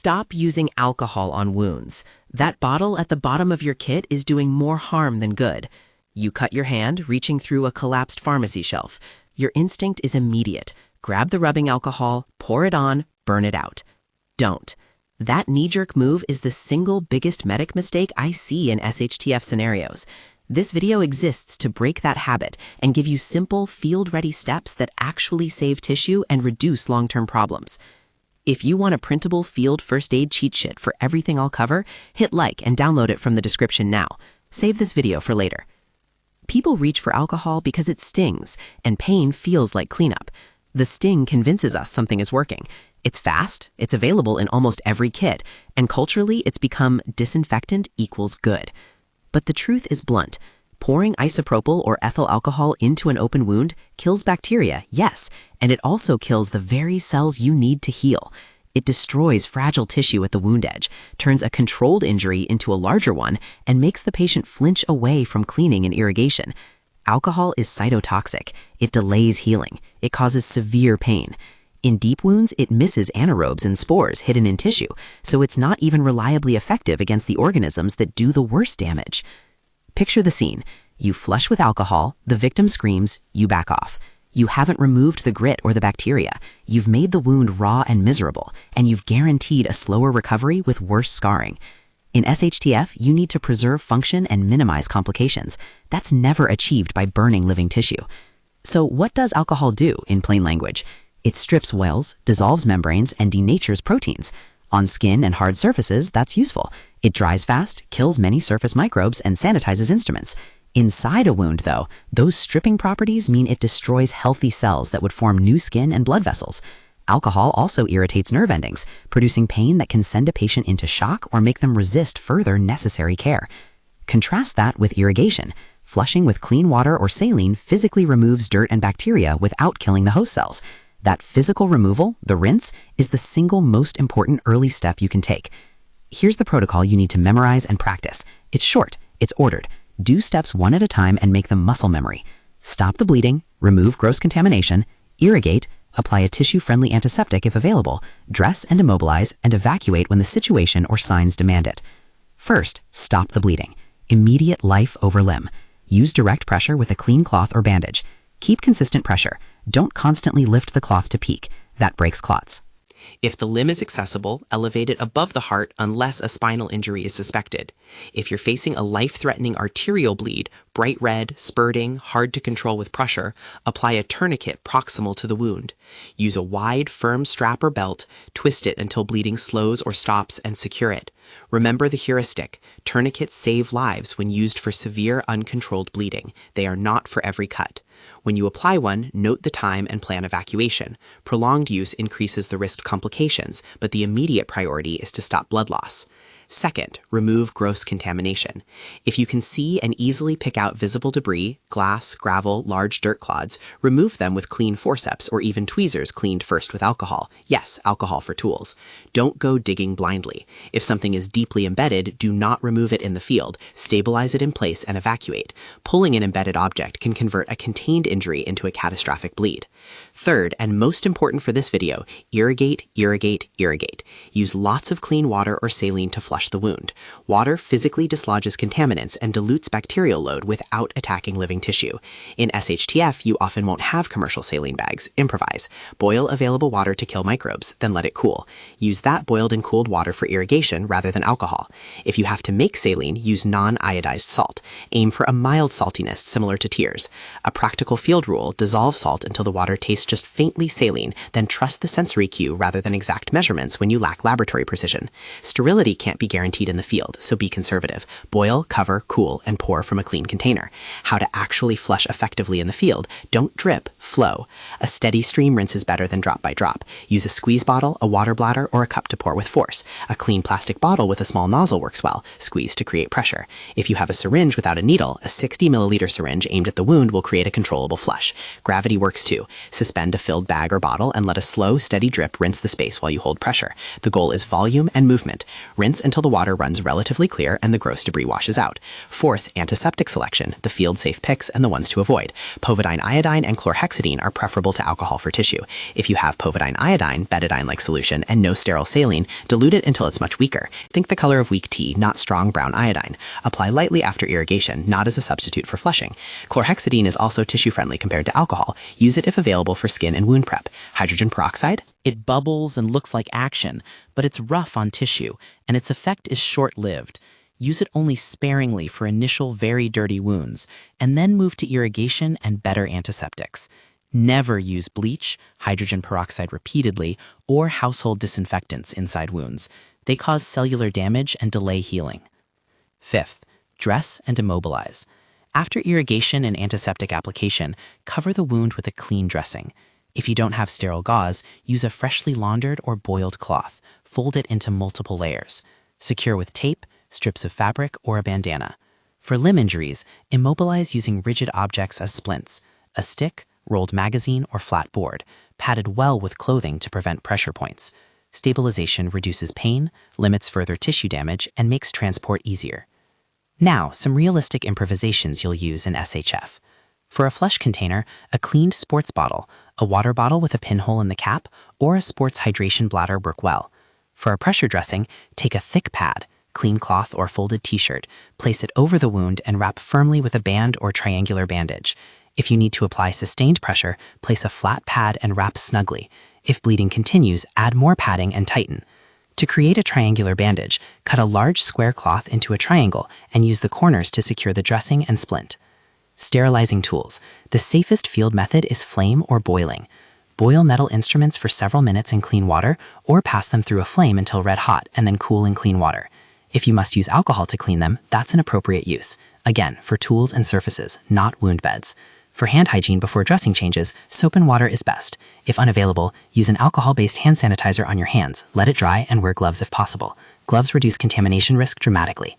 Stop using alcohol on wounds. That bottle at the bottom of your kit is doing more harm than good. You cut your hand reaching through a collapsed pharmacy shelf. Your instinct is immediate. Grab the rubbing alcohol, pour it on, burn it out. Don't. That knee-jerk move is the single biggest medic mistake I see in SHTF scenarios. This video exists to break that habit and give you simple, field-ready steps that actually save tissue and reduce long-term problems. If you want a printable field first aid cheat sheet for everything I'll cover, hit like and download it from the description now. Save this video for later. People reach for alcohol because it stings, and pain feels like cleanup. The sting convinces us something is working. It's fast, it's available in almost every kit, and culturally it's become disinfectant equals good. But the truth is blunt. Pouring isopropyl or ethyl alcohol into an open wound kills bacteria, yes, and it also kills the very cells you need to heal. It destroys fragile tissue at the wound edge, turns a controlled injury into a larger one, and makes the patient flinch away from cleaning and irrigation. Alcohol is cytotoxic. It delays healing. It causes severe pain. In deep wounds, it misses anaerobes and spores hidden in tissue, so it's not even reliably effective against the organisms that do the worst damage. Picture the scene. You flush with alcohol, the victim screams, you back off. You haven't removed the grit or the bacteria. You've made the wound raw and miserable, and you've guaranteed a slower recovery with worse scarring. In SHTF, you need to preserve function and minimize complications. That's never achieved by burning living tissue. So what does alcohol do, in plain language? It strips wells, dissolves membranes, and denatures proteins. On skin and hard surfaces, that's useful. It dries fast, kills many surface microbes, and sanitizes instruments. Inside a wound, though, those stripping properties mean it destroys healthy cells that would form new skin and blood vessels. Alcohol also irritates nerve endings, producing pain that can send a patient into shock or make them resist further necessary care. Contrast that with irrigation. Flushing with clean water or saline physically removes dirt and bacteria without killing the host cells. That physical removal, the rinse, is the single most important early step you can take. Here's the protocol you need to memorize and practice. It's short, it's ordered. Do steps one at a time and make them muscle memory. Stop the bleeding, remove gross contamination, irrigate, apply a tissue-friendly antiseptic if available, dress and immobilize, and evacuate when the situation or signs demand it. First, stop the bleeding. Immediate life over limb. Use direct pressure with a clean cloth or bandage. Keep consistent pressure. Don't constantly lift the cloth to peak. That breaks clots. If the limb is accessible, elevate it above the heart unless a spinal injury is suspected. If you're facing a life-threatening arterial bleed, bright red, spurting, hard to control with pressure, apply a tourniquet proximal to the wound. Use a wide, firm strap or belt, twist it until bleeding slows or stops, and secure it. Remember the heuristic. Tourniquets save lives when used for severe, uncontrolled bleeding. They are not for every cut. When you apply one, note the time and plan evacuation. Prolonged use increases the risk of complications, but the immediate priority is to stop blood loss. Second, remove gross contamination. If you can see and easily pick out visible debris, glass, gravel, large dirt clods, remove them with clean forceps or even tweezers cleaned first with alcohol. Yes, alcohol for tools. Don't go digging blindly. If something is deeply embedded, do not remove it in the field. Stabilize it in place and evacuate. Pulling an embedded object can convert a contained injury into a catastrophic bleed. Third, and most important for this video, irrigate, irrigate, irrigate. Use lots of clean water or saline to flush the wound. Water physically dislodges contaminants and dilutes bacterial load without attacking living tissue. In SHTF, you often won't have commercial saline bags. Improvise. Boil available water to kill microbes, then let it cool. Use that boiled and cooled water for irrigation rather than alcohol. If you have to make saline, use non-iodized salt. Aim for a mild saltiness similar to tears. A practical field rule, dissolve salt until the water tastes just faintly saline, then trust the sensory cue rather than exact measurements when you lack laboratory precision. Sterility can't be guaranteed in the field, so be conservative. Boil, cover, cool, and pour from a clean container. How to actually flush effectively in the field: don't drip, flow. A steady stream rinses better than drop by drop. Use a squeeze bottle, a water bladder, or a cup to pour with force. A clean plastic bottle with a small nozzle works well. Squeeze to create pressure. If you have a syringe without a needle, a 60 milliliter syringe aimed at the wound will create a controllable printable flush. Gravity works too. Suspend a filled bag or bottle and let a slow, steady drip rinse the space while you hold pressure. The goal is volume and movement. Rinse until the water runs relatively clear and the gross debris washes out. Fourth, antiseptic selection, the field-safe picks and the ones to avoid. Povidone iodine and chlorhexidine are preferable to alcohol for tissue. If you have povidone iodine, betadine-like solution, and no sterile saline, dilute it until it's much weaker. Think the color of weak tea, not strong brown iodine. Apply lightly after irrigation, not as a substitute for flushing. Chlorhexidine is also tissue-friendly compared to alcohol. Use it if available for skin and wound prep. Hydrogen peroxide? It bubbles and looks like action, but it's rough on tissue, and its effect is short-lived. Use it only sparingly for initial very dirty wounds, and then move to irrigation and better antiseptics. Never use bleach, hydrogen peroxide repeatedly, or household disinfectants inside wounds. They cause cellular damage and delay healing. Fifth, dress and immobilize. After irrigation and antiseptic application, cover the wound with a clean dressing. If you don't have sterile gauze, use a freshly laundered or boiled cloth. Fold it into multiple layers. Secure with tape, strips of fabric, or a bandana. For limb injuries, immobilize using rigid objects as splints, a stick, rolled magazine, or flat board, padded well with clothing to prevent pressure points. Stabilization reduces pain, limits further tissue damage, and makes transport easier. Now, some realistic improvisations you'll use in SHF. For a flush container, a cleaned sports bottle, a water bottle with a pinhole in the cap, or a sports hydration bladder work well. For a pressure dressing, take a thick pad, clean cloth or folded t-shirt, place it over the wound and wrap firmly with a band or triangular bandage. If you need to apply sustained pressure, place a flat pad and wrap snugly. If bleeding continues, add more padding and tighten. To create a triangular bandage, cut a large square cloth into a triangle and use the corners to secure the dressing and splint. Sterilizing tools. The safest field method is flame or boiling. Boil metal instruments for several minutes in clean water or pass them through a flame until red hot and then cool in clean water. If you must use alcohol to clean them, that's an appropriate use. Again, for tools and surfaces, not wound beds. For hand hygiene before dressing changes, soap and water is best. If unavailable, use an alcohol-based hand sanitizer on your hands, let it dry, and wear gloves if possible. Gloves reduce contamination risk dramatically.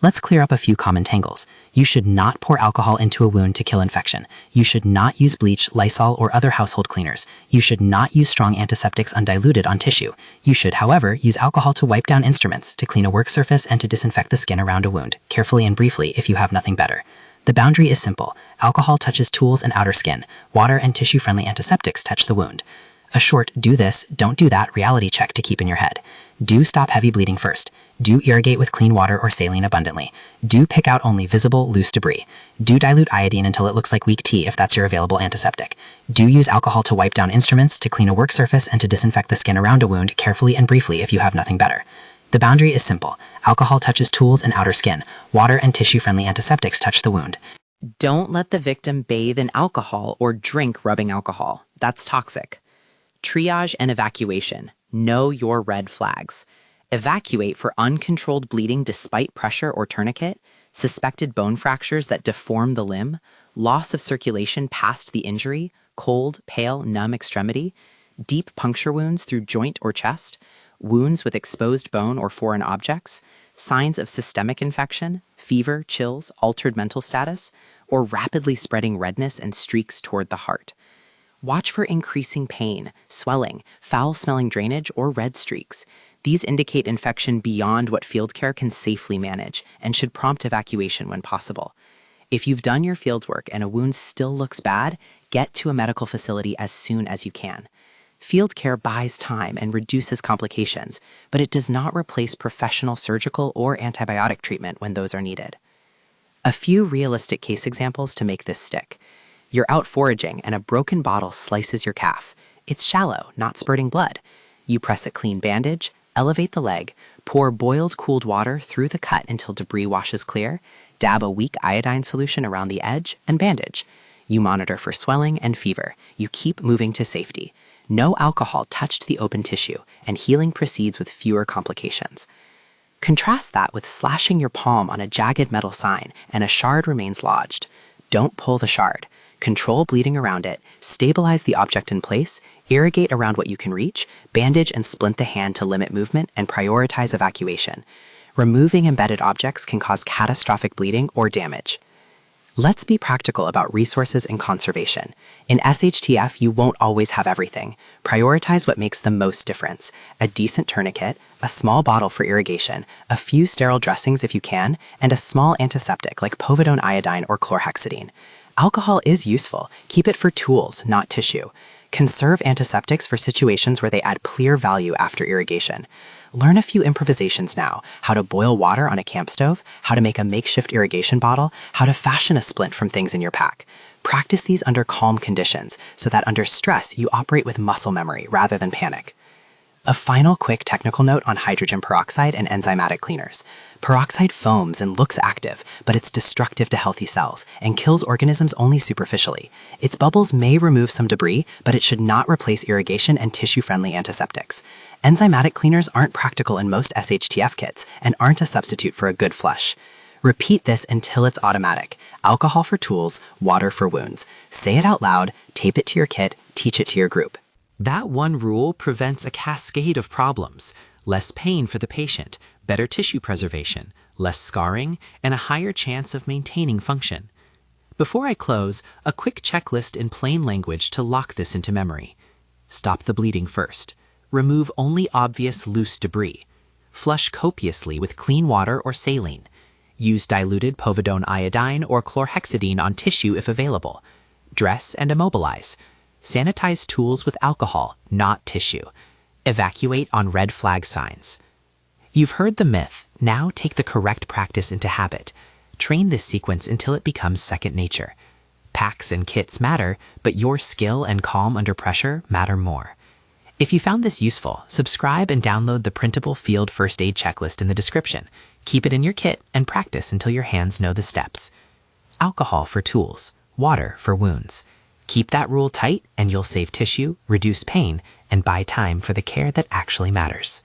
Let's clear up a few common tangles. You should not pour alcohol into a wound to kill infection. You should not use bleach, Lysol, or other household cleaners. You should not use strong antiseptics undiluted on tissue. You should, however, use alcohol to wipe down instruments, to clean a work surface, and to disinfect the skin around a wound, carefully and briefly if you have nothing better. The boundary is simple. Alcohol touches tools and outer skin. Water and tissue-friendly antiseptics touch the wound. A short, do this, don't do that reality check to keep in your head. Do stop heavy bleeding first. Do irrigate with clean water or saline abundantly. Do pick out only visible, loose debris. Do dilute iodine until it looks like weak tea if that's your available antiseptic. Do use alcohol to wipe down instruments, to clean a work surface, and to disinfect the skin around a wound carefully and briefly if you have nothing better. The boundary is simple. Alcohol touches tools and outer skin. Water and tissue-friendly antiseptics touch the wound. Don't let the victim bathe in alcohol or drink rubbing alcohol. That's toxic. Triage and evacuation. Know your red flags. Evacuate for uncontrolled bleeding despite pressure or tourniquet, suspected bone fractures that deform the limb, loss of circulation past the injury, cold, pale, numb extremity, deep puncture wounds through joint or chest, wounds with exposed bone or foreign objects, signs of systemic infection, fever, chills, altered mental status, or rapidly spreading redness and streaks toward the heart. Watch for increasing pain, swelling, foul-smelling drainage, or red streaks. These indicate infection beyond what field care can safely manage and should prompt evacuation when possible. If you've done your field work and a wound still looks bad, get to a medical facility as soon as you can. Field care buys time and reduces complications, but it does not replace professional surgical or antibiotic treatment when those are needed. A few realistic case examples to make this stick. You're out foraging and a broken bottle slices your calf. It's shallow, not spurting blood. You press a clean bandage, elevate the leg, pour boiled cooled water through the cut until debris washes clear, dab a weak iodine solution around the edge, and bandage. You monitor for swelling and fever. You keep moving to safety. No alcohol touched the open tissue, and healing proceeds with fewer complications. Contrast that with slashing your palm on a jagged metal sign and a shard remains lodged. Don't pull the shard. Control bleeding around it, stabilize the object in place, irrigate around what you can reach, bandage and splint the hand to limit movement, and prioritize evacuation. Removing embedded objects can cause catastrophic bleeding or damage. Let's be practical about resources and conservation. In SHTF, you won't always have everything. Prioritize what makes the most difference. A decent tourniquet, a small bottle for irrigation, a few sterile dressings if you can, and a small antiseptic like povidone iodine or chlorhexidine. Alcohol is useful. Keep it for tools, not tissue. Conserve antiseptics for situations where they add clear value after irrigation. Learn a few improvisations now: how to boil water on a camp stove, how to make a makeshift irrigation bottle, how to fashion a splint from things in your pack. Practice these under calm conditions so that under stress you operate with muscle memory rather than panic. A final quick technical note on hydrogen peroxide and enzymatic cleaners. Peroxide foams and looks active, but it's destructive to healthy cells and kills organisms only superficially. Its bubbles may remove some debris, but it should not replace irrigation and tissue-friendly antiseptics. Enzymatic cleaners aren't practical in most SHTF kits and aren't a substitute for a good flush. Repeat this until it's automatic. Alcohol for tools, water for wounds. Say it out loud, tape it to your kit, teach it to your group. That one rule prevents a cascade of problems: less pain for the patient, better tissue preservation, less scarring, and a higher chance of maintaining function. Before I close, a quick checklist in plain language to lock this into memory. Stop the bleeding first. Remove only obvious loose debris. Flush copiously with clean water or saline. Use diluted povidone iodine or chlorhexidine on tissue if available. Dress and immobilize. Sanitize tools with alcohol, not tissue. Evacuate on red flag signs. You've heard the myth. Now take the correct practice into habit. Train this sequence until it becomes second nature. Packs and kits matter, but your skill and calm under pressure matter more. If you found this useful, subscribe and download the printable field first aid checklist in the description. Keep it in your kit and practice until your hands know the steps. Alcohol for tools, water for wounds. Keep that rule tight and you'll save tissue, reduce pain, and buy time for the care that actually matters.